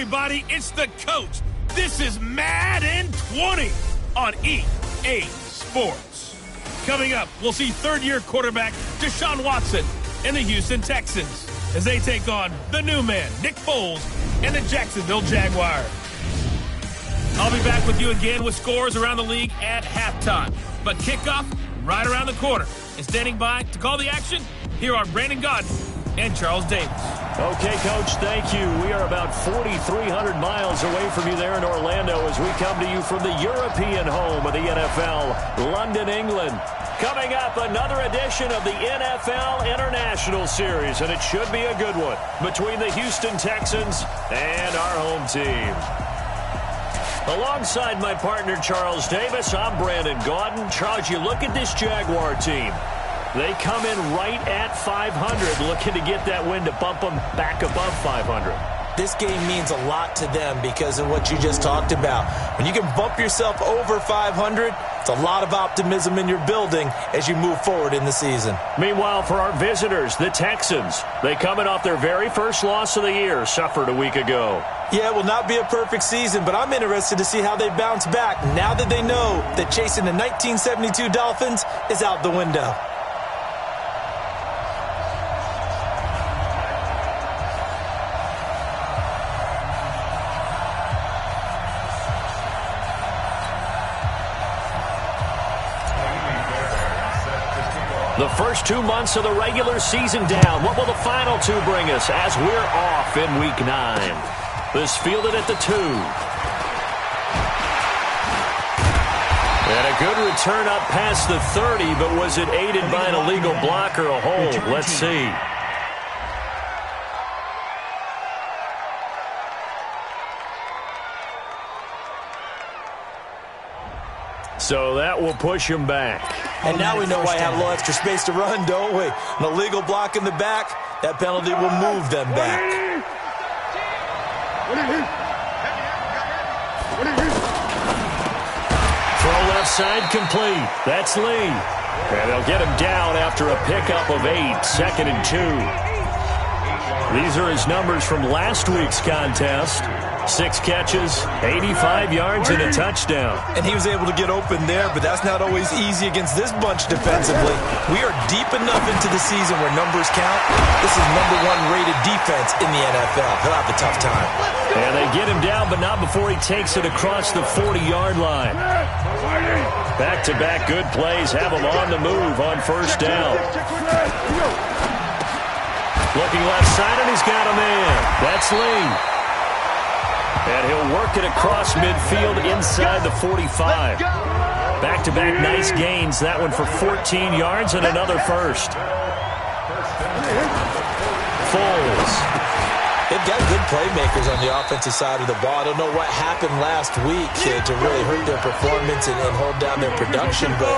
everybody. It's the coach. This is Madden 20 on EA Sports. Coming up, we'll see third-year quarterback Deshaun Watson and the Houston Texans as they take on the new man, Nick Foles, and the Jacksonville Jaguars. I'll be back with you again with scores around the league at halftime. But kickoff right around the corner. And standing by to call the action, here are Brandon Gaudin and Charles Davis. Okay, Coach, thank you. We are about 4,300 miles away from you there in Orlando as we come to you from the European home of the NFL, London, England. Coming up, another edition of the NFL International Series, and it should be a good one between the Houston Texans and our home team. Alongside my partner, Charles Davis, I'm Brandon Gaudin. Charles, you look at this Jaguar team. They come in right at 500, looking to get that win to bump them back above 500. This game means a lot to them because of what you just talked about. When you can bump yourself over 500, it's a lot of optimism in your building as you move forward in the season. Meanwhile, for our visitors, the Texans, they coming off their very first loss of the year, suffered a week ago. Yeah, it will not be a perfect season, but I'm interested to see how they bounce back now that they know that chasing the 1972 Dolphins is out the window. The first 2 months of the regular season down. What will the final two bring us as we're off in Week 9? This fielded at the 2. And a good return up past the 30, but was it aided by an illegal block or a hold? Let's see. So that will push him back. And now we know why I have a little extra space to run, don't we? An illegal block in the back, that penalty will move them back. Throw left side complete. That's Lee. And they'll get him down after a pickup of 8, 2nd and 2. These are his numbers from last week's contest. 6 catches, 85 yards, and a touchdown. And he was able to get open there, but that's not always easy against this bunch defensively. We are deep enough into the season where numbers count. This is #1 rated defense in the NFL. He'll have a tough time. And they get him down, but not before he takes it across the 40-yard line. Back-to-back good plays have him on the move on first down. Looking left side, and he's got a man. That's Lee. And he'll work it across midfield inside the 45. Back-to-back nice gains. That one for 14 yards and another first. Foles. They've got good playmakers on the offensive side of the ball. I don't know what happened last week to really hurt their performance and hold down their production, but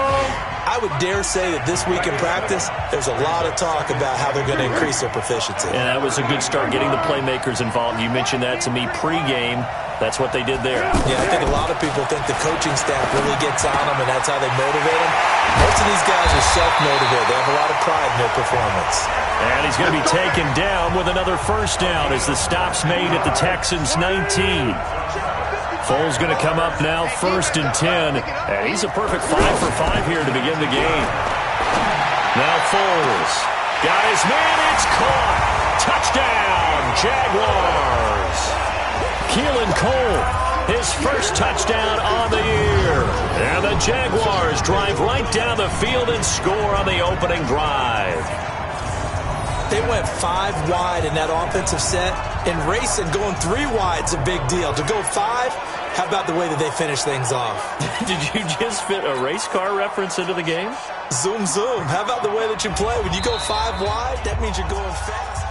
I would dare say that this week in practice, there's a lot of talk about how they're going to increase their proficiency. And that was a good start, getting the playmakers involved. You mentioned that to me pregame. That's what they did there. Yeah, I think a lot of people think the coaching staff really gets on them, and that's how they motivate them. Most of these guys are self-motivated. They have a lot of pride in their performance. And he's going to be taken down with another first down as the stop's made at the Texans' 19. Foles going to come up now, 1st and 10. And he's a perfect 5 for 5 here to begin the game. Now Foles. Got his man. It's caught. Touchdown, Jaguars. Keelan Cole, his first touchdown on the year. And the Jaguars drive right down the field and score on the opening drive. They went 5 wide in that offensive set, and racing going 3 wide is a big deal. To go 5, how about the way that they finish things off? Did you just fit a race car reference into the game? Zoom, zoom. How about the way that you play? When you go 5 wide, that means you're going fast.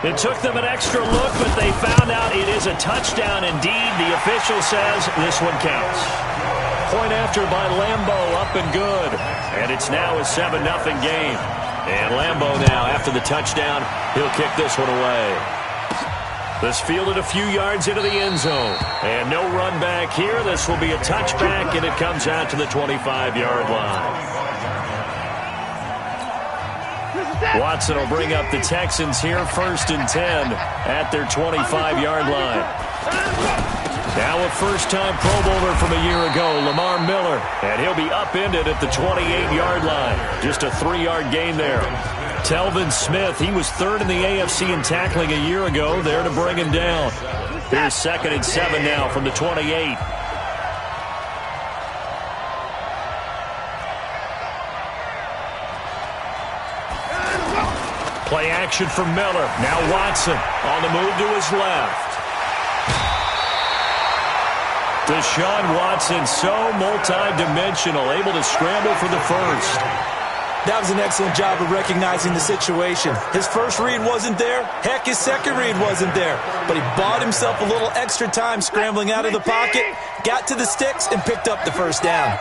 It took them an extra look, but they found out it is a touchdown indeed. The official says this one counts. Point after by Lambeau, up and good. And it's now a 7-0 game. And Lambeau now, after the touchdown, he'll kick this one away. This fielded a few yards into the end zone. And no run back here. This will be a touchback, and it comes out to the 25-yard line. Watson will bring up the Texans here, 1st and 10 at their 25-yard line. Now a first-time Pro Bowler from a year ago, Lamar Miller, and he'll be upended at the 28-yard line. Just a 3-yard gain there. Telvin Smith, he was 3rd in the AFC in tackling a year ago, there to bring him down. Here's 2nd and 7 now from the 28. Play action from Miller. Now Watson on the move to his left. Deshaun Watson, so multi-dimensional, able to scramble for the first. That was an excellent job of recognizing the situation. His first read wasn't there. Heck, his second read wasn't there. But he bought himself a little extra time scrambling out of the pocket, got to the sticks, and picked up the first down.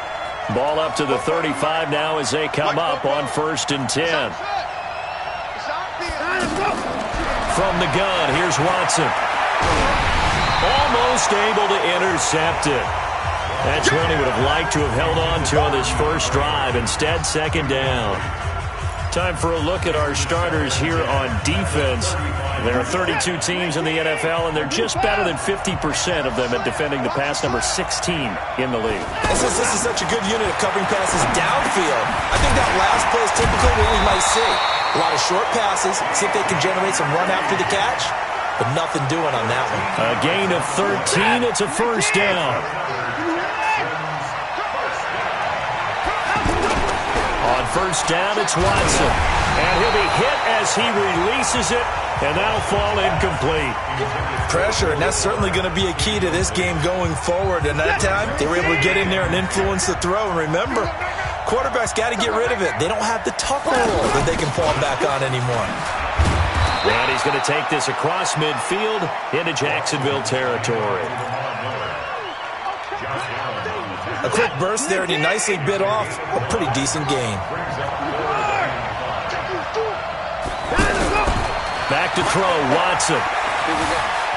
Ball up to the 35 now as they come up on 1st and 10. From the gun, here's Watson. Almost able to intercept it. That's one he would have liked to have held on to on this first drive. Instead, 2nd down. Time for a look at our starters here on defense. There are 32 teams in the NFL, and they're just better than 50% of them at defending the pass, number 16 in the league. This is such a good unit of covering passes downfield. I think that last play is typically what we might see. A lot of short passes, see if they can generate some run after the catch, but nothing doing on that one. A gain of 13, it's a first down. On 1st down, it's Watson. And he'll be hit as he releases it, and that'll fall incomplete. Pressure, and that's certainly going to be a key to this game going forward. And that time, they were able to get in there and influence the throw. And remember, quarterbacks got to get rid of it. They don't have the tough roll that they can fall back on anymore. And he's going to take this across midfield into Jacksonville territory. A quick burst there, and he nicely bit off a pretty decent gain. Back to throw, Watson.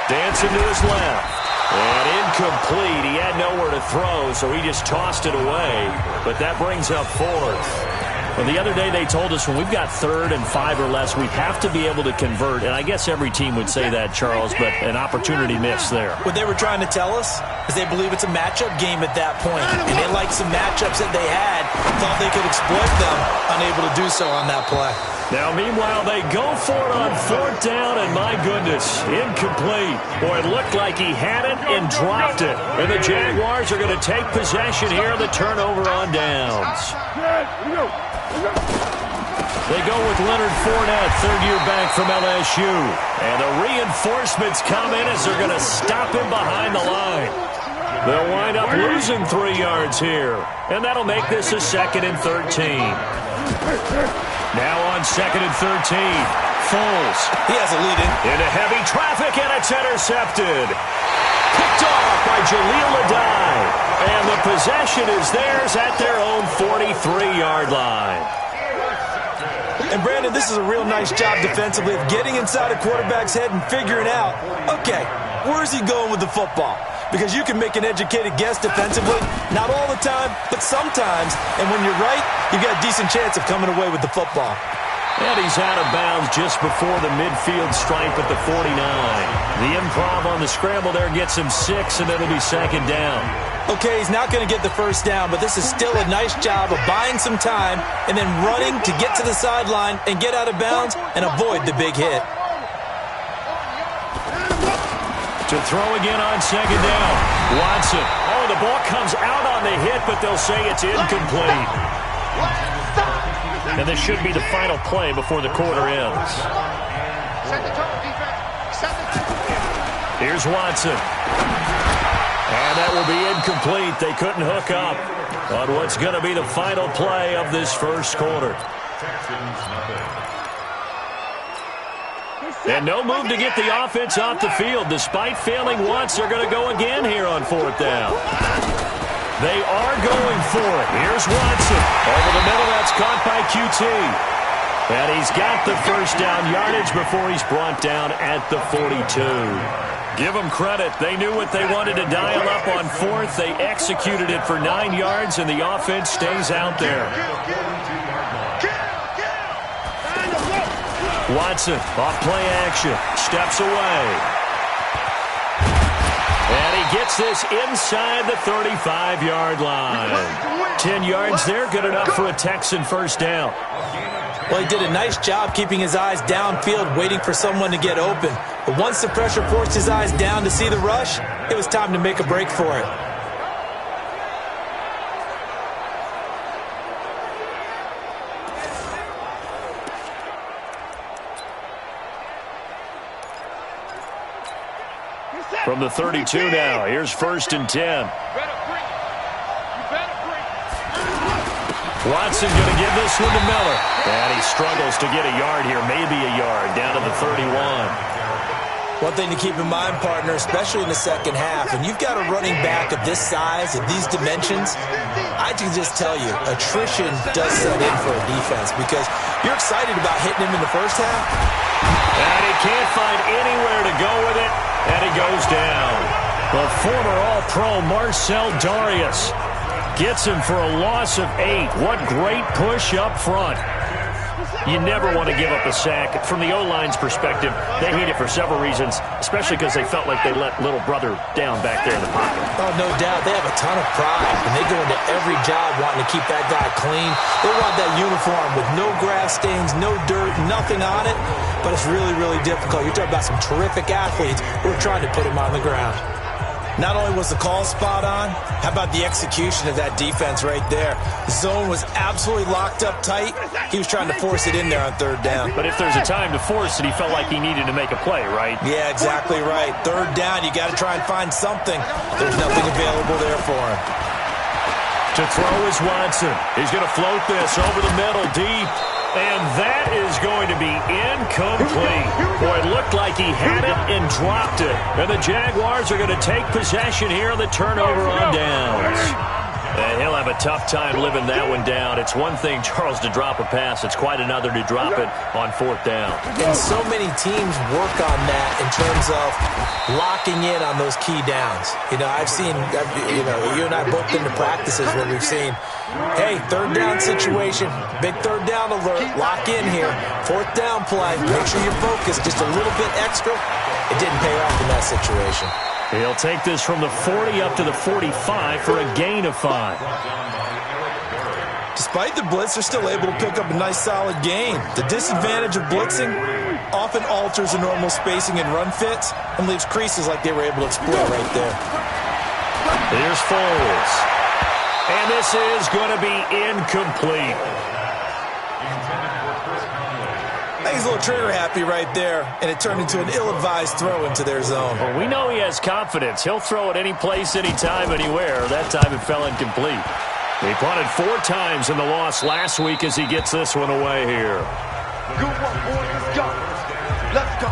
Dancing to his left. And incomplete. He had nowhere to throw, so he just tossed it away. But that brings up 4th. Well, the other day they told us when we've got 3rd and 5 or less, we have to be able to convert. And I guess every team would say that, Charles, but an opportunity missed there. What they were trying to tell us is they believe it's a matchup game at that point. And they liked some matchups that they had, thought they could exploit them, unable to do so on that play. Now, meanwhile, they go for it on 4th down, and my goodness, incomplete. Boy, it looked like he had it and dropped it. And the Jaguars are going to take possession here, the turnover on downs. They go with Leonard Fournette, 3rd-year back from LSU. And the reinforcements come in as they're going to stop him behind the line. They'll wind up losing 3 yards here. And that'll make this a 2nd and 13. Now on 2nd and 13. Foles. He has a lead in. Into heavy traffic, and it's intercepted. Picked off by Jaleel Adai. And the possession is theirs at their own 43-yard line. And, Brandon, this is a real nice job defensively of getting inside a quarterback's head and figuring out, okay, where's he going with the football? Because you can make an educated guess defensively, not all the time, but sometimes. And when you're right, you've got a decent chance of coming away with the football. And he's out of bounds just before the midfield stripe at the 49. The improv on the scramble there gets him 6, and it'll be 2nd down. Okay, he's not going to get the first down, but this is still a nice job of buying some time and then running to get to the sideline and get out of bounds and avoid the big hit. To throw again on 2nd down. Watson. Oh, the ball comes out on the hit, but they'll say it's incomplete. And this should be the final play before the quarter ends. Here's Watson. And that will be incomplete. They couldn't hook up on what's going to be the final play of this first quarter. And no move to get the offense off the field. Despite failing once, they're going to go again here on 4th down. They are going for it. Here's Watson. Over the middle, that's caught by QT. And he's got the first down yardage before he's brought down at the 42. Give them credit. They knew what they wanted to dial up on 4th. They executed it for 9 yards, and the offense stays out there. Watson off play action. Steps away. And he gets this inside the 35-yard line. 10 yards there, good enough for a Texan first down. Well, he did a nice job keeping his eyes downfield, waiting for someone to get open. But once the pressure forced his eyes down to see the rush, it was time to make a break for it. From the 32 now, here's 1st and 10. Watson going to give this one to Miller. And he struggles to get a yard here, maybe a yard, down to the 31. One thing to keep in mind, partner, especially in the second half, when you've got a running back of this size, of these dimensions, I can just tell you, attrition does set in for a defense because you're excited about hitting him in the first half. And he can't find anywhere to go with it, and he goes down. The former All-Pro Marcel Darius gets him for a loss of 8. What great push up front. You never want to give up a sack. From the O-line's perspective, they hate it for several reasons, especially because they felt like they let little brother down back there in the pocket. Oh, no doubt. They have a ton of pride, and they go into every job wanting to keep that guy clean. They want that uniform with no grass stains, no dirt, nothing on it, but it's really, really difficult. You're talking about some terrific athletes who are trying to put him on the ground. Not only was the call spot on, how about the execution of that defense right there? The zone was absolutely locked up tight. He was trying to force it in there on 3rd down. But if there's a time to force it, he felt like he needed to make a play, right? Yeah, exactly right. 3rd down, you got to try and find something. There's nothing available there for him. To throw is Watson. He's going to float this over the middle deep. And that is going to be incomplete. Boy, it looked like he had it and dropped it. And the Jaguars are going to take possession here on the turnover on downs. And he'll have a tough time living that one down. It's one thing, Charles, to drop a pass. It's quite another to drop it on 4th down. And so many teams work on that in terms of locking in on those key downs. You know, I've seen, you and I both been to practices where we've seen, hey, 3rd down situation, big 3rd down alert, lock in here, 4th down play, make sure you're focused just a little bit extra. It didn't pay off in that situation. He'll take this from the 40 up to the 45 for a gain of 5. Despite the blitz, they're still able to pick up a nice solid gain. The disadvantage of blitzing often alters the normal spacing and run fits and leaves creases like they were able to exploit right there. Here's Foles. And this is going to be incomplete. I think he's a little trigger happy right there, and it turned into an ill-advised throw into their zone. Well, we know he has confidence. He'll throw it any place, anytime, anywhere. That time it fell incomplete. He punted 4 times in the loss last week as he gets this one away here. Good one, boys. Let's go. Let's go.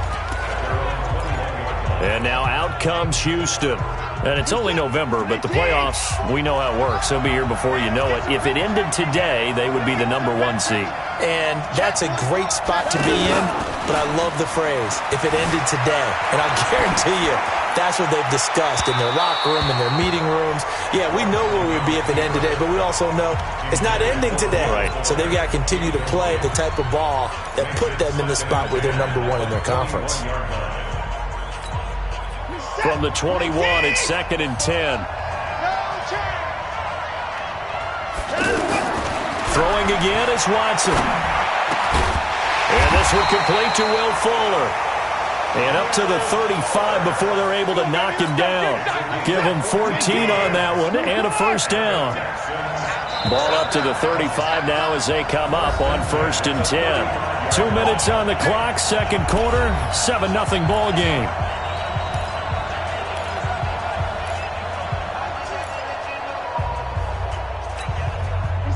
And now out comes Houston. And it's only November, but the playoffs, we know how it works. They'll be here before you know it. If it ended today, they would be the #1 seed. And that's a great spot to be in, but I love the phrase, if it ended today. And I guarantee you, that's what they've discussed in their locker room, in their meeting rooms. Yeah, we know where we would be if it ended today, but we also know it's not ending today. Right. So they've got to continue to play the type of ball that put them in the spot where they're #1 in their conference. From the 21, it's 2nd and 10. Throwing again is Watson. And this one complete to Will Fuller. And up to the 35 before they're able to knock him down. Give him 14 on that one and a first down. Ball up to the 35 now as they come up on 1st and 10. 2 minutes on the clock, 2nd quarter, 7-0 ball game.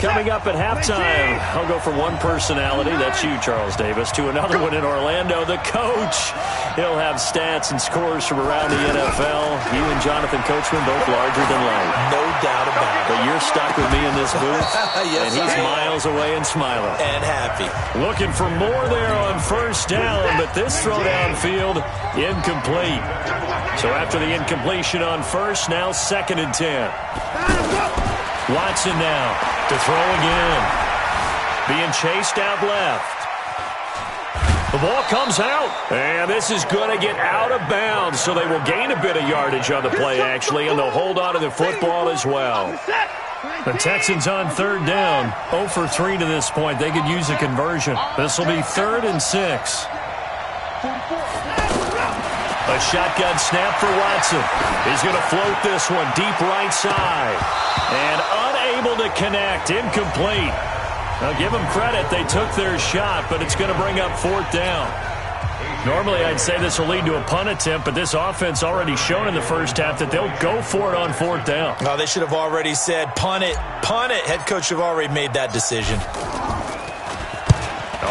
Coming up at halftime, I'll go from one personality, that's you, Charles Davis, to another one in Orlando, the coach. He'll have stats and scores from around the NFL. You and Jonathan Coachman, both larger than life. No doubt about it. But you're stuck with me in this booth, Yes, and he's miles away and smiling. And happy. Looking for more there on 1st down, but this throw downfield, incomplete. So after the incompletion on 1st, now 2nd and 10. Watson now to throw again. Being chased out left. The ball comes out, and this is going to get out of bounds, so they will gain a bit of yardage on the play, actually, and they'll hold on to the football as well. The Texans on third down, 0 for 3 to this point. They could use a conversion. This will be 3rd and 6. A shotgun snap for Watson. He's going to float this one deep right side. And unable to connect, incomplete. Now, give them credit. They took their shot, but it's going to bring up 4th down. Normally, I'd say this will lead to a punt attempt, but this offense already shown in the first half that they'll go for it on 4th down. No, they should have already said, punt it, punt it. Head coach should have already made that decision.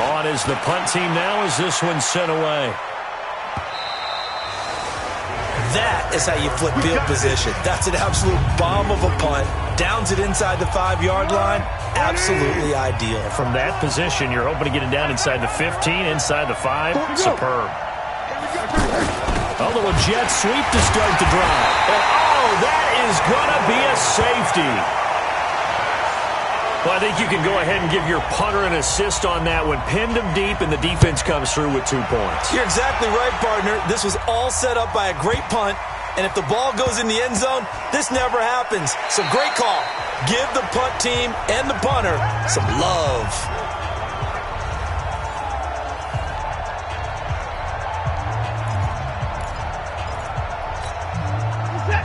On is the punt team now as this one's sent away. That is how you flip field position. That's an absolute bomb of a punt. Downs it inside the 5-yard line. Absolutely ideal. From that position, you're hoping to get it down inside the 15, inside the 5. Superb. A little jet sweep to start the drive. And, oh, that is going to be a safety. Well, I think you can go ahead and give your punter an assist on that one. Pinned him deep, and the defense comes through with 2 points. You're exactly right, partner. This was all set up by a great punt, and if the ball goes in the end zone, this never happens. So great call. Give the punt team and the punter some love.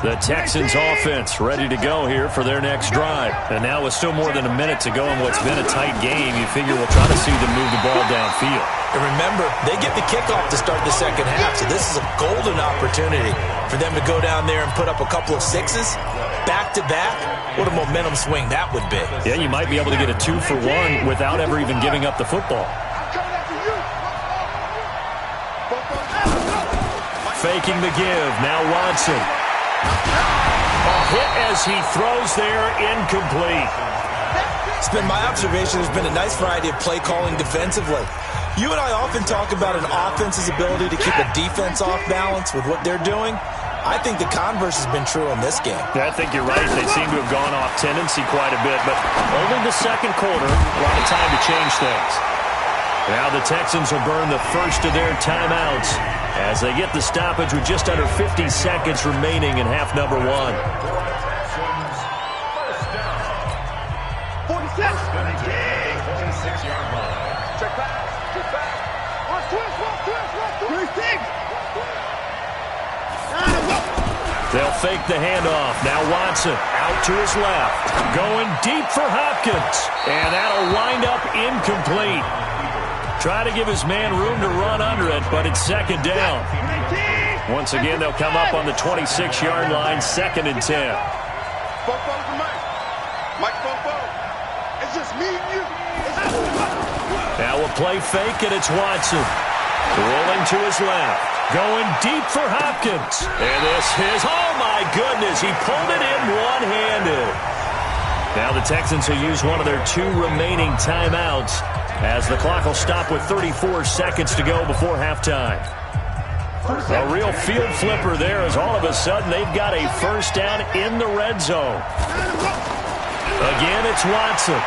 The Texans offense ready to go here for their next drive. And now with still more than a minute to go in what's been a tight game, you figure we'll try to see them move the ball downfield. And remember, they get the kickoff to start the second half, so this is a golden opportunity for them to go down there and put up a couple of 6s back-to-back. What a momentum swing that would be. Yeah, you might be able to get a 2 for 1 without ever even giving up the football. Faking the give. Now Watson. A hit as he throws there, incomplete. It's been my observation there's been a nice variety of play calling defensively. You and I often talk about an offense's ability to keep a defense off balance with what they're doing. I think the converse has been true in this game. Yeah, I think you're right. They seem to have gone off tendency quite a bit, but only the second quarter, a lot of time to change things. Now the Texans will burn the first of their timeouts as they get the stoppage with just under 50 seconds remaining in half number 1. 46. Check back. Check back. Watch twist. They'll fake the handoff. Now Watson out to his left. Going deep for Hopkins. And that'll wind up incomplete. Try to give his man room to run under it, but it's second down. Once again, they'll come up on the 26-yard line, 2nd and 10. It's just me and you. Now we'll play fake, and it's Watson. Rolling to his left. Going deep for Hopkins. And this is, oh my goodness, he pulled it in one-handed. Now the Texans will use one of their 2 remaining timeouts as the clock will stop with 34 seconds to go before halftime. A real field flipper there as all of a sudden they've got a first down in the red zone. Again, it's Watson.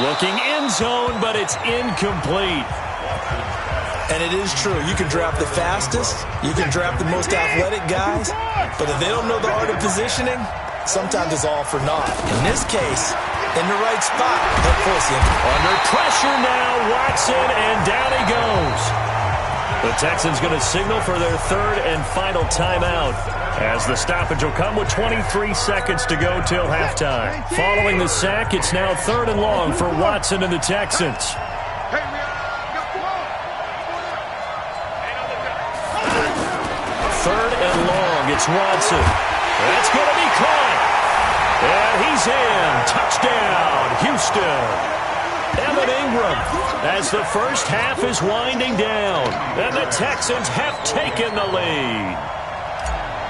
Looking end zone, but it's incomplete. And it is true. You can draft the fastest. You can draft the most athletic guys. But if they don't know the art of positioning, sometimes it's all for naught. In this case, in the right spot, he'll force him. Under pressure now, Watson, and down he goes. The Texans going to signal for their 3rd and final timeout as the stoppage will come with 23 seconds to go till halftime. Following the sack, it's now 3rd and long for Watson and the Texans. 3rd and long, it's Watson. That's going to be caught. And he's in. Touchdown, Houston. Evan Ingram as the first half is winding down. And the Texans have taken the lead.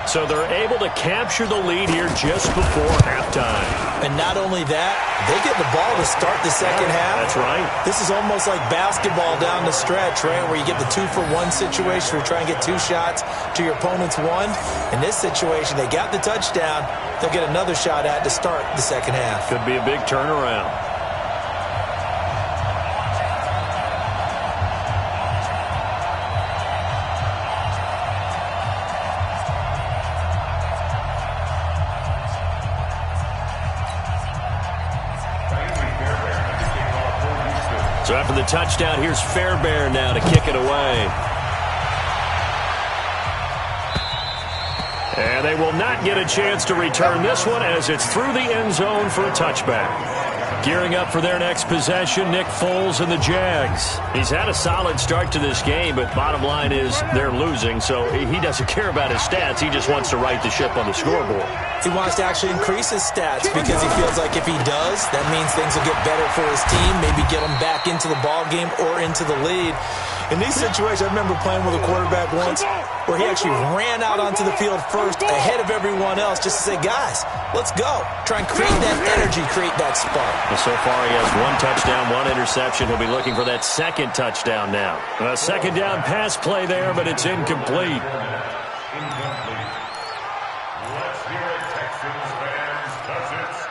So they're able to capture the lead here just before halftime. And not only that, they get the ball to start the second half. That's right. This is almost like basketball down the stretch, right, where you get the 2-for-1 situation where you try and get 2 shots to your opponent's 1. In this situation, they got the touchdown. They'll get another shot at to start the second half. Could be a big turnaround. So after the touchdown, here's Fairbairn now to kick it away. And they will not get a chance to return this one as it's through the end zone for a touchback. Gearing up for their next possession, Nick Foles and the Jags. He's had a solid start to this game, but bottom line is they're losing, so he doesn't care about his stats. He just wants to right the ship on the scoreboard. He wants to actually increase his stats because he feels like if he does, that means things will get better for his team, maybe get him back into the ball game or into the lead. In these situations, I remember playing with a quarterback once where he actually ran out onto the field first ahead of everyone else just to say, guys, let's go. Try and create that energy, create that spark. Well, so far he has 1 touchdown, 1 interception. He'll be looking for that second touchdown now. A second down pass play there, but it's incomplete. Let's hear it, Texans fans, 'cause it's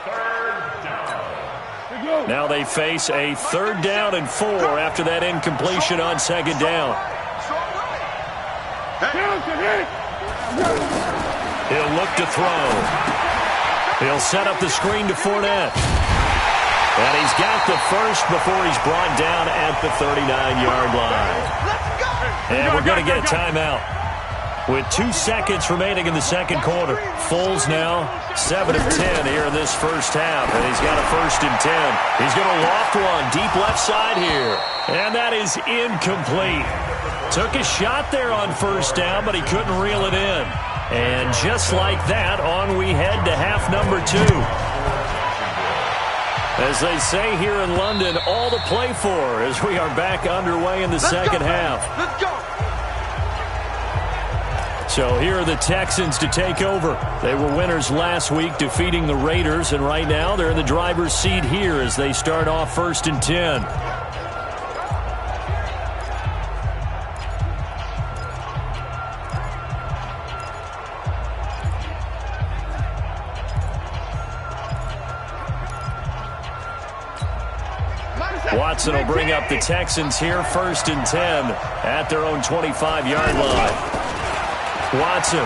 3rd down. Now they face a 3rd down and 4 after that incompletion on 2nd down. He'll look to throw. He'll set up the screen to Fournette. And he's got the first before he's brought down at the 39-yard line. And we're going to get a timeout. With 2 seconds remaining in the second quarter. Foles now 7 of 10 here in this first half. And he's got a 1st and 10. He's going to loft one deep left side here. And that is incomplete. Took a shot there on 1st down, but he couldn't reel it in. And just like that, on we head to half number 2. As they say here in London, all to play for as we are back underway in the second half. Let's go. So here are the Texans to take over. They were winners last week, defeating the Raiders, and right now they're in the driver's seat here as they start off 1st and 10. Watson will bring up the Texans here, 1st and 10 at their own 25-yard line. Watson.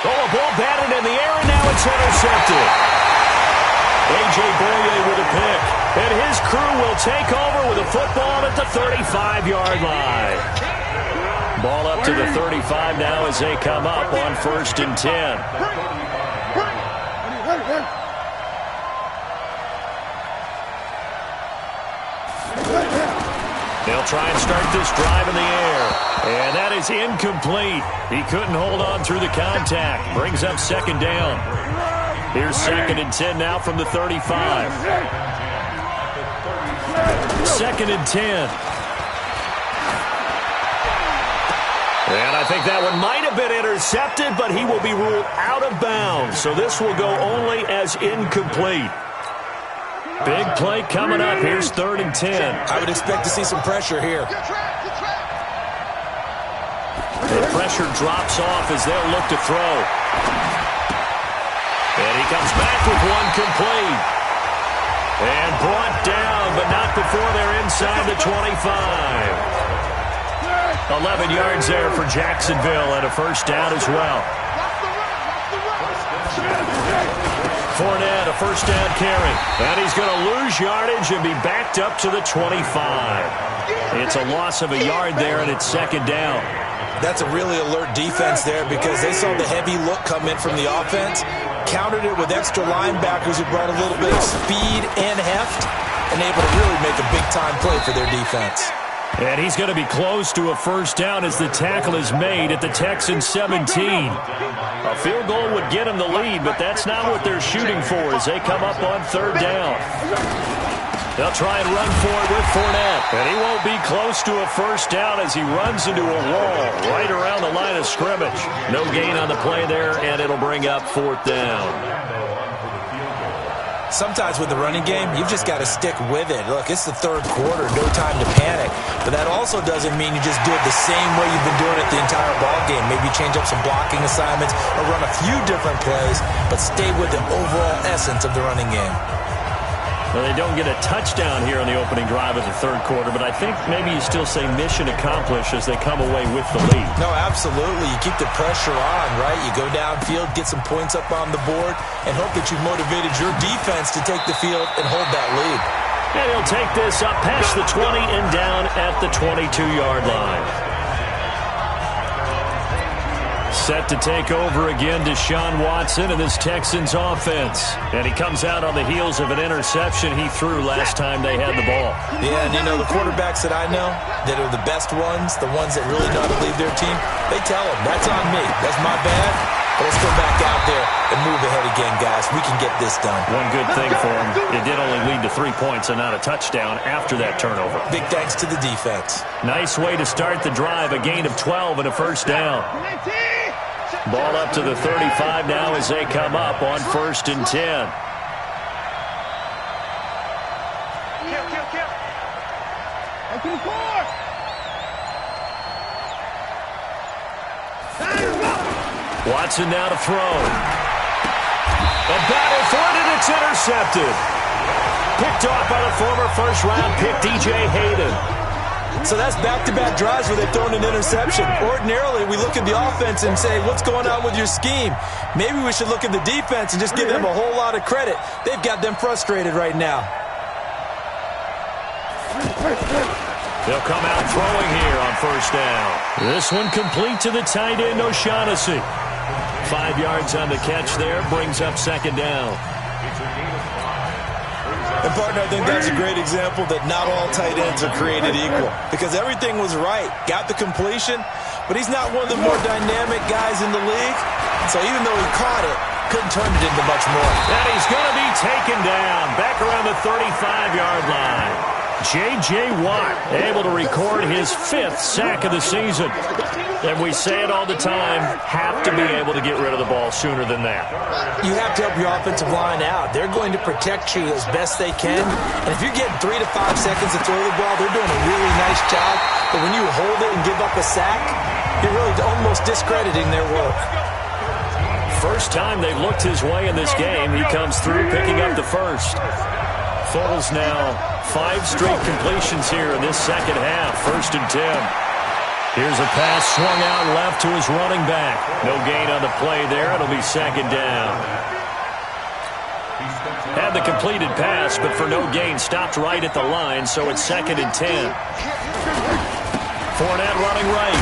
Oh, a ball batted in the air, and now it's intercepted. A.J. Boye with a pick. And his crew will take over with a football at the 35-yard line. Ball up to the 35 now as they come up on 1st and 10. They'll try and start this drive in the air. And that is incomplete. He couldn't hold on through the contact. Brings up 2nd down. Here's 2nd and 10 now from the 35. 2nd and 10. And I think that one might have been intercepted, but he will be ruled out of bounds. So this will go only as incomplete. Big play coming up. Here's 3rd and 10. I would expect to see some pressure here. The pressure drops off as they'll look to throw. And he comes back with one complete. And brought down, but not before they're inside the 25. 11 yards there for Jacksonville and a 1st down as well. Fournette, a 1st down carry. And he's going to lose yardage and be backed up to the 25. It's a loss of a yard there, and it's 2nd down. That's a really alert defense there because they saw the heavy look come in from the offense, countered it with extra linebackers who brought a little bit of speed and heft, and able to really make a big-time play for their defense. And he's going to be close to a 1st down as the tackle is made at the Texans 17. A field goal would get him the lead, but that's not what they're shooting for as they come up on 3rd down. They'll try and run for it with Fournette. And he won't be close to a 1st down as he runs into a wall right around the line of scrimmage. No gain on the play there, and it'll bring up 4th down. Sometimes with the running game, you've just got to stick with it. Look, it's the 3rd quarter, no time to panic. But that also doesn't mean you just do it the same way you've been doing it the entire ball game. Maybe change up some blocking assignments or run a few different plays, but stay with the overall essence of the running game. Well, they don't get a touchdown here on the opening drive of the third quarter, but I think maybe you still say mission accomplished as they come away with the lead. No, absolutely. You keep the pressure on, right? You go downfield, get some points up on the board, and hope that you've motivated your defense to take the field and hold that lead. And he'll take this up past the 20 and down at the 22-yard line. Set to take over again, Deshaun Watson and this Texans offense. And he comes out on the heels of an interception he threw last time they had the ball. Yeah, and you know, the quarterbacks that I know that are the best ones, the ones that really know how to lead their team, they tell them, that's on me. That's my bad. But let's go back out there and move ahead again, guys. We can get this done. One good thing for him, it did only lead to 3 points and not a touchdown after that turnover. Big thanks to the defense. Nice way to start the drive, a gain of 12 and a first down. Ball up to the 35 now as they come up on 1st and 10. Watson now to throw. A battle for it, and it's intercepted. Picked off by the former first-round pick, DJ Hayden. So that's back-to-back drives where they've thrown an interception. Ordinarily, we look at the offense and say, what's going on with your scheme? Maybe we should look at the defense and just give them a whole lot of credit. They've got them frustrated right now. They'll come out throwing here on 1st down. This one complete to the tight end, O'Shaughnessy. 5 yards on the catch there, brings up 2nd down. And, partner, I think that's a great example that not all tight ends are created equal. Because everything was right. Got the completion, but he's not one of the more dynamic guys in the league. So even though he caught it, couldn't turn it into much more. And he's going to be taken down back around the 35-yard line. J.J. Watt able to record his 5th sack of the season. And we say it all the time, have to be able to get rid of the ball sooner than that. You have to help your offensive line out. They're going to protect you as best they can. And if you're getting 3 to 5 seconds to throw the ball, they're doing a really nice job. But when you hold it and give up a sack, you're really almost discrediting their work. First time they've looked his way in this game, he comes through picking up the first. Foles now 5 straight completions here in this second half. 1st and 10. Here's a pass swung out left to his running back. No gain on the play there. It'll be 2nd down. Had the completed pass, but for no gain, stopped right at the line, so it's 2nd and 10. Fournette running right.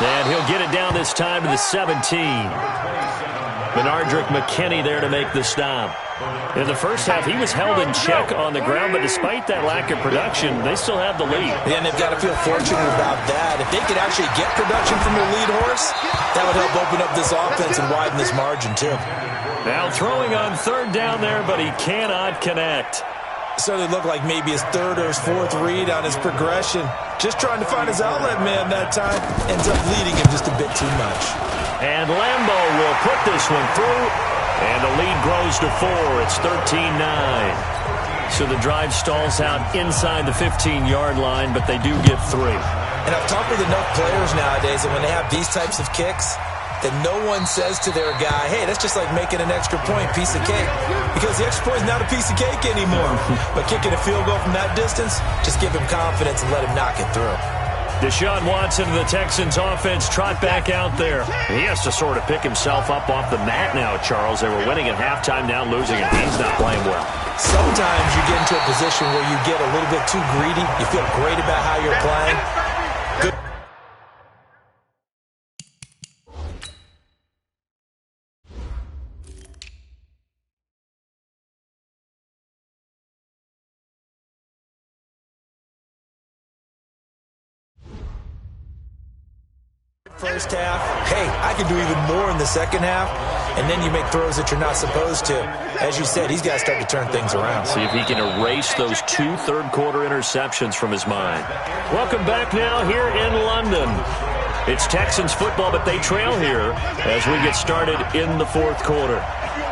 And he'll get it down this time to the 17. Benardrick McKinney there to make the stop. In the first half, he was held in check on the ground, but despite that lack of production, they still have the lead. Yeah, and they've got to feel fortunate about that. If they could actually get production from their lead horse, that would help open up this offense and widen this margin, too. Now throwing on 3rd down there, but he cannot connect. Certainly looked like maybe his 3rd or his 4th read on his progression. Just trying to find his outlet man that time. Ends up leading him just a bit too much. And Lambo will put this one through. And the lead grows to 4. It's 13-9. So the drive stalls out inside the 15-yard line, but they do get 3. And I've talked with enough players nowadays that when they have these types of kicks, that no one says to their guy, hey, that's just like making an extra point, piece of cake. Because the extra point is not a piece of cake anymore. But kicking a field goal from that distance, just give him confidence and let him knock it through. Deshaun Watson of the Texans offense trot back out there. He has to sort of pick himself up off the mat now, Charles. They were winning at halftime, now losing, and he's not playing well. Sometimes you get into a position where you get a little bit too greedy. You feel great about how you're playing. Good. First half, hey, I can do even more in the second half, and then you make throws that you're not supposed to. As you said, he's got to start to turn things around. See if he can erase those 2 third-quarter interceptions from his mind. Welcome back now here in London. It's Texans football, but they trail here as we get started in the 4th quarter.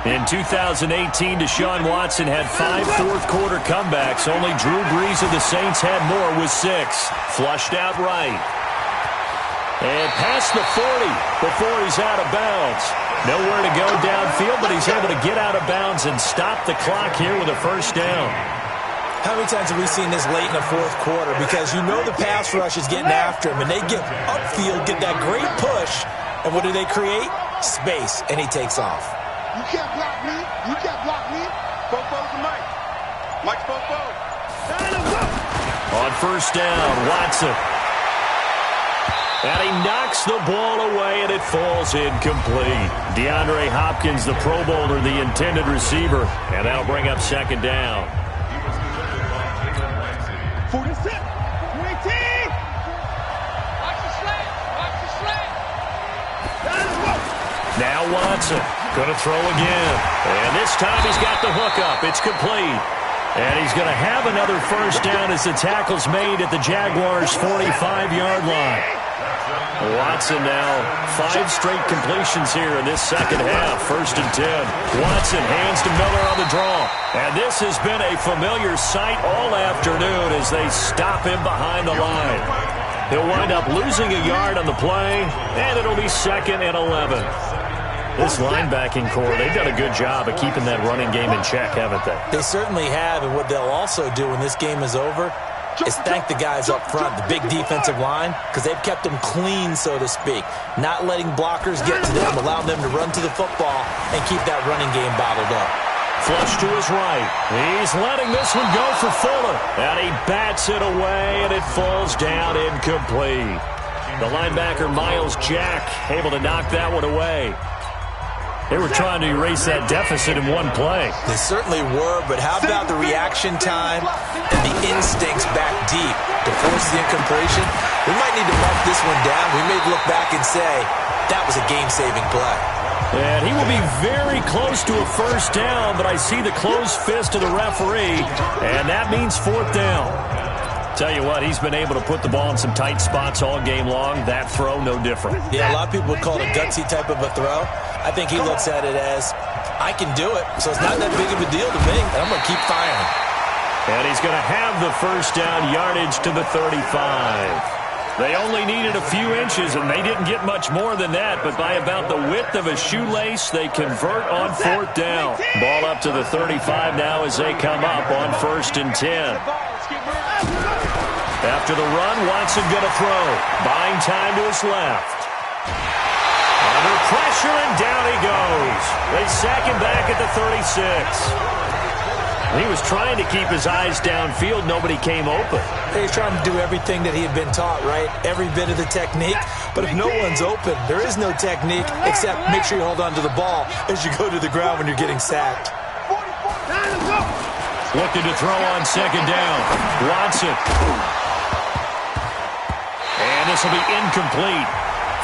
In 2018, Deshaun Watson had 5 fourth-quarter comebacks. Only Drew Brees of the Saints had more with 6. Flushed out right. And past the 40 before he's out of bounds. Nowhere to go downfield, but he's able to get out of bounds and stop the clock here with a first down. How many times have we seen this late in the fourth quarter? Because you know the pass rush is getting after him, and they get upfield, get that great push, and what do they create? Space, and he takes off. You can't block me. You can't block me. Fofo's the Mike. Mike's Fofo. On first down, Watson. And he knocks the ball away, and it falls incomplete. DeAndre Hopkins, the Pro Bowler, the intended receiver, and that'll bring up second down. 46. 18. Watch the slant. Watch the slant. Now Watson going to throw again. And this time he's got the hook up. It's complete. And he's going to have another first down as the tackle's made at the Jaguars' 45-yard line. Watson now 5 straight completions here in this second half. First and 10. Watson hands to Miller on the draw. And this has been a familiar sight all afternoon as they stop him behind the line. He'll wind up losing a yard on the play, and it'll be second and 11. This linebacking core, they've done a good job of keeping that running game in check, haven't they? They certainly have, and what they'll also do when this game is over is thank the guys up front, the big defensive line, because they've kept them clean, so to speak. Not letting blockers get to them, allowing them to run to the football and keep that running game bottled up. Flush to his right. He's letting this one go for Fuller. And he bats it away, and it falls down incomplete. The linebacker, Miles Jack, able to knock that one away. They were trying to erase that deficit in one play. They certainly were, but how about the reaction time and the instincts back deep to force the incompletion? We might need to mark this one down. We may look back and say, that was a game-saving play. And he will be very close to a first down, but I see the closed fist of the referee, and that means fourth down. Tell you what, he's been able to put the ball in some tight spots all game long. That throw, no different. Yeah, a lot of people would call it a gutsy type of a throw. I think he looks at it as, I can do it, so it's not that big of a deal to me, and I'm going to keep firing. And he's going to have the first down, yardage to the 35. They only needed a few inches, and they didn't get much more than that, but by about the width of a shoelace, they convert on fourth down. Ball up to the 35 now as they come up on first and 10. After the run, Watson going to throw. Buying time to his left. Under pressure, and down he goes. They sack him back at the 36. He was trying to keep his eyes downfield. Nobody came open. He's trying to do everything that he had been taught, right? Every bit of the technique. But if no one's open, there is no technique except make sure you hold on to the ball as you go to the ground when you're getting sacked. Looking to throw on second down. Watson. And this will be incomplete.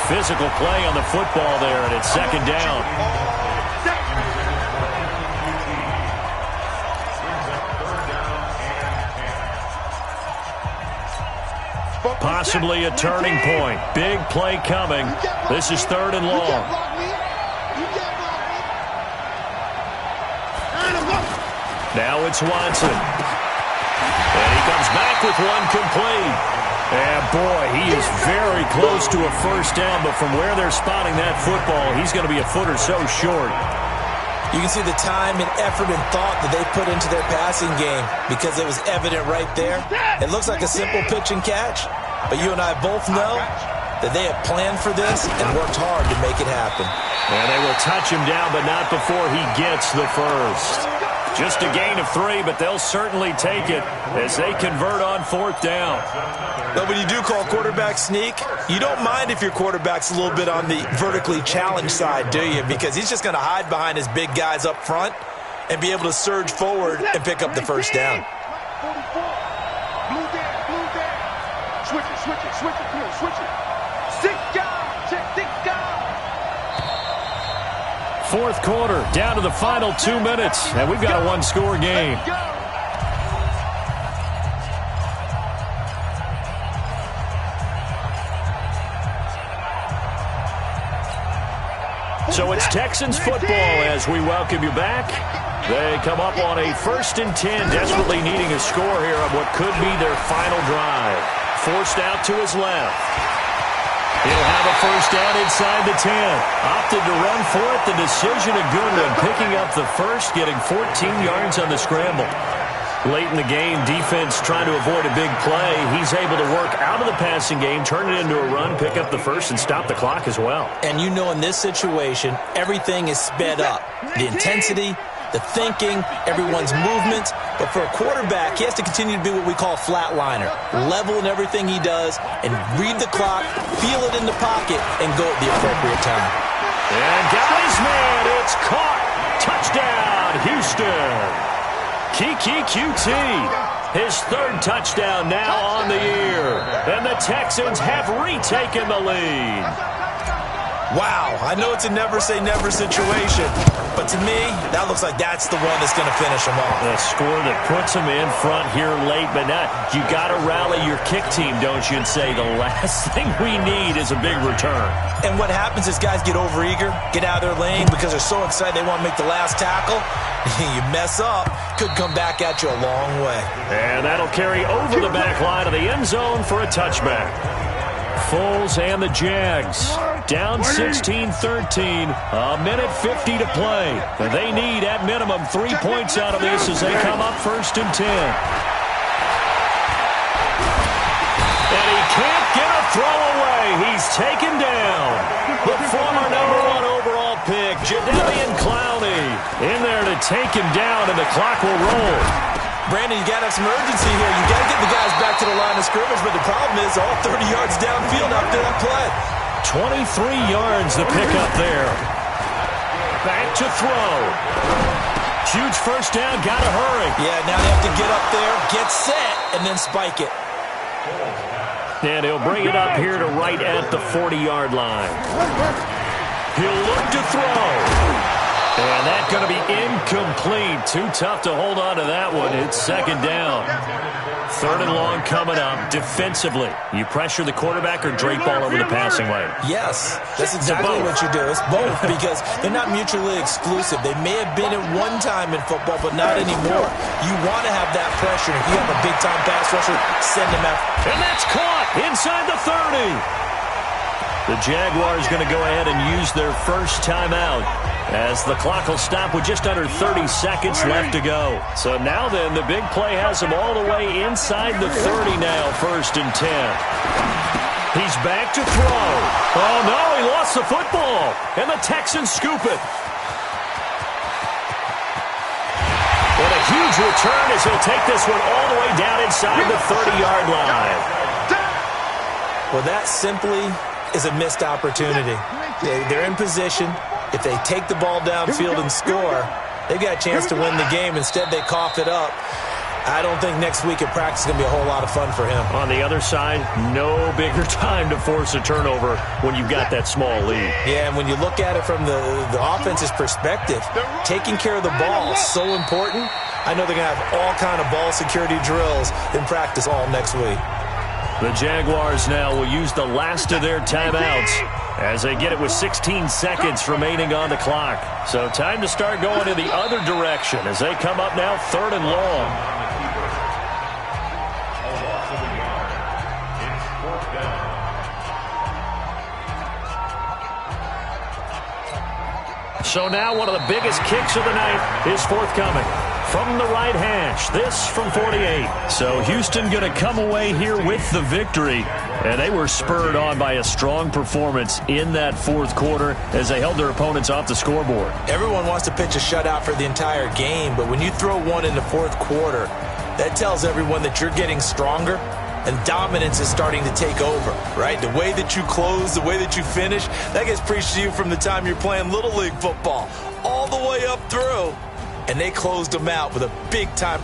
Physical play on the football there, and it's second down. Possibly a turning point. Big play coming. This is third and long. Now it's Watson. And he comes back with one complete. And, boy, he is very close to a first down, but from where they're spotting that football, he's going to be a foot or so short. You can see the time and effort and thought that they put into their passing game because it was evident right there. It looks like a simple pitch and catch, but you and I both know that they have planned for this and worked hard to make it happen. And they will touch him down, but not before he gets the first. Just a gain of 3, but they'll certainly take it as they convert on fourth down. But when you do call quarterback sneak, you don't mind if your quarterback's a little bit on the vertically challenged side, do you? Because he's just going to hide behind his big guys up front and be able to surge forward and pick up the first down. Switch it. 6 guys, 6 guys. Fourth quarter, down to the final 2 minutes, and we've got a one-score game. So it's Texans football as we welcome you back. They come up on a first and 10, desperately needing a score here on what could be their final drive. Forced out to his left. He'll have a first down inside the 10. Opted to run for it. The decision a good one. Picking up the first, getting 14 yards on the scramble. Late in the game, defense trying to avoid a big play. He's able to work out of the passing game, turn it into a run, pick up the first, and stop the clock as well. And you know in this situation, everything is sped up. The intensity, the thinking, everyone's movements. But for a quarterback, he has to continue to be what we call a flatliner. Level in everything he does and read the clock, feel it in the pocket, and go at the appropriate time. And got his man. It's caught. Touchdown, Houston. Kiki QT, his third touchdown now on the year. And the Texans have retaken the lead. Wow, I know it's a never-say-never situation, but to me, that looks like that's the one that's going to finish them off. A score that puts them in front here late, but not. You got to rally your kick team, don't you, and say the last thing we need is a big return. And what happens is guys get overeager, get out of their lane because they're so excited they want to make the last tackle. You mess up, could come back at you a long way. And that'll carry over the back line of the end zone for a touchback. Foles and the Jags down 16-13, a minute 50 to play. They need, at minimum, 3 points out of this as they come up 1st and 10. And he can't get a throw away. He's taken down. The former #1 overall pick, Jadeveon Clowney, in there to take him down, and the clock will roll. Brandon, you got to have some urgency here. You got to get the guys back to the line of scrimmage, but the problem is all 30 yards downfield after that play. 23 yards the pickup there. Back to throw. Huge first down, got to hurry. Yeah, now they have to get up there, get set, and then spike it. And he'll bring it up here to right at the 40-yard line. He'll look to throw. And that's going to be incomplete. Too tough to hold on to that one. It's 2nd down. 3rd and long coming up. Defensively, you pressure the quarterback or drape ball over the passing lane? Yes, that's exactly what you do. It's both because they're not mutually exclusive. They may have been at one time in football, but not anymore. You want to have that pressure. If you have a big-time pass rusher, send him out. And that's caught inside the 30. The Jaguars going to go ahead and use their first timeout, as the clock will stop with just under 30 seconds left to go. So now then, the big play has him all the way inside the 30 now, 1st and 10. He's back to throw. Oh, no, he lost the football. And the Texans scoop it. And a huge return as he'll take this one all the way down inside the 30-yard line. Well, that simply is a missed opportunity. They're in position. If they take the ball downfield and score, they've got a chance to win the game. Instead, they cough it up. I don't think next week at practice is going to be a whole lot of fun for him. On the other side, no bigger time to force a turnover when you've got that small lead. Yeah, and when you look at it from the offense's perspective, taking care of the ball is so important. I know they're going to have all kind of ball security drills in practice all next week. The Jaguars now will use the last of their timeouts as they get it with 16 seconds remaining on the clock. So time to start going in the other direction as they come up now 3rd and long. So now one of the biggest kicks of the night is forthcoming. From the right hash, this from 48. So Houston going to come away here with the victory. And they were spurred on by a strong performance in that 4th quarter as they held their opponents off the scoreboard. Everyone wants to pitch a shutout for the entire game, but when you throw one in the 4th quarter, that tells everyone that you're getting stronger and dominance is starting to take over, right? The way that you close, the way that you finish, that gets preached to you from the time you're playing Little League football all the way up through. And they closed them out with a big-time